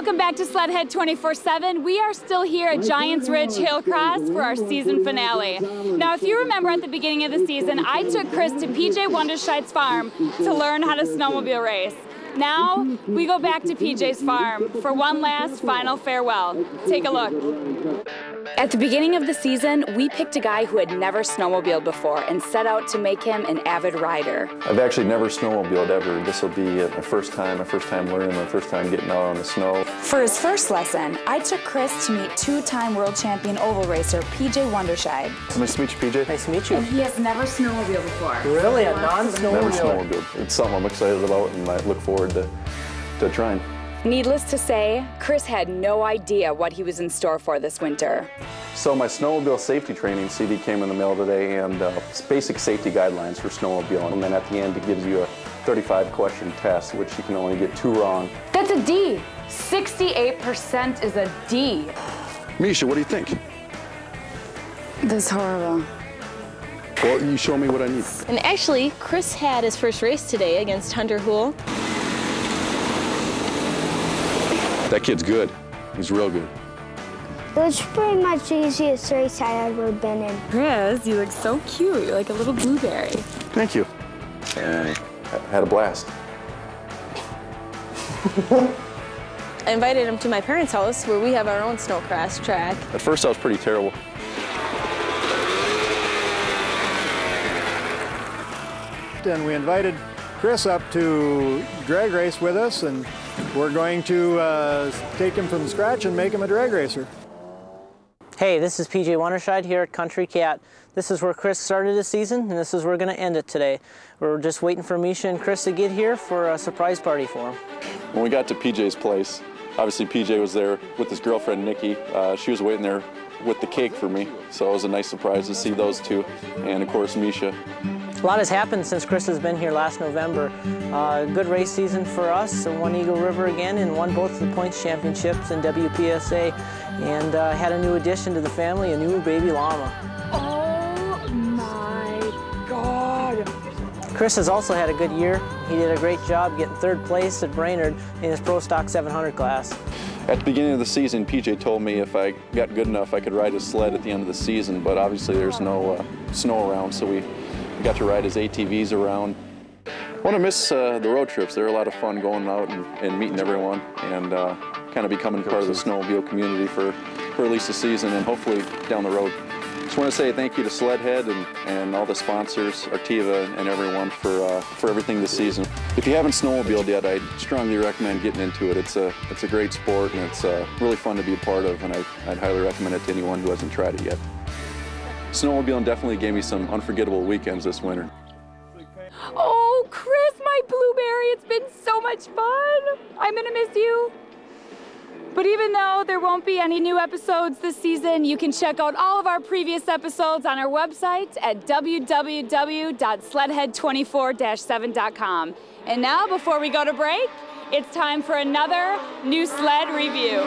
Welcome back to Sledhead 24/7. We are still here at Giants Ridge Hillcross for our season finale. Now, if you remember at the beginning of the season, I took Chris to PJ Wanderscheid's farm to learn how to snowmobile race. Now, we go back to PJ's farm for one last final farewell. Take a look. At the beginning of the season, we picked a guy who had never snowmobiled before and set out to make him an avid rider. I've actually never snowmobiled ever. This will be my first time learning, my first time getting out on the snow. For his first lesson, I took Chris to meet two-time world champion oval racer PJ Wanderscheid. Nice to meet you, PJ. Nice to meet you. And he has never snowmobiled before. Really? A non-snowmobiler? Never snowmobiled. It's something I'm excited about and I look forward to trying. Needless to say, Chris had no idea what he was in store for this winter. So my snowmobile safety training CD came in the mail today, and basic safety guidelines for snowmobiling. And then at the end it gives you a 35-question test, which you can only get 2 wrong. That's a D. 68% is a D. Misha, what do you think? This is horrible. Well, you show me what I need. And actually, Chris had his first race today against Hunter Hool. That kid's good. He's real good. It was pretty much the easiest race I ever been in. Chris, you look so cute. You're like a little blueberry. Thank you. I had a blast. I invited him to my parents' house where we have our own snowcross track. At first I was pretty terrible. And we invited Chris up to drag race with us, and we're going to take him from scratch and make him a drag racer. Hey, this is PJ Wanderscheid here at Country Cat. This is where Chris started his season, and this is where we're going to end it today. We're just waiting for Misha and Chris to get here for a surprise party for him. When we got to PJ's place, obviously PJ was there with his girlfriend Nikki. She was waiting there with the cake for me, so it was a nice surprise to see those two, and of course Misha. A lot has happened since Chris has been here last November. Good race season for us, won Eagle River again and won both the points championships in WPSA, and had a new addition to the family, a new baby llama. Oh my God. Chris has also had a good year. He did a great job getting 3rd place at Brainerd in his Pro Stock 700 class. At the beginning of the season, PJ told me if I got good enough, I could ride his sled at the end of the season, but obviously there's no snow around, so we got to ride his ATVs around. I want to miss the road trips. They're a lot of fun going out and meeting everyone and kind of becoming part of the snowmobile community for at least a season and hopefully down the road. Just want to say thank you to Sledhead and all the sponsors, Artiva and everyone for everything this season. If you haven't snowmobiled yet, I'd strongly recommend getting into it. It's a great sport and it's really fun to be a part of, and I'd highly recommend it to anyone who hasn't tried it yet. Snowmobiling definitely gave me some unforgettable weekends this winter. Oh, Chris, my blueberry, it's been so much fun. I'm gonna miss you. But even though there won't be any new episodes this season, you can check out all of our previous episodes on our website at www.sledhead24-7.com. And now, before we go to break, it's time for another new sled review.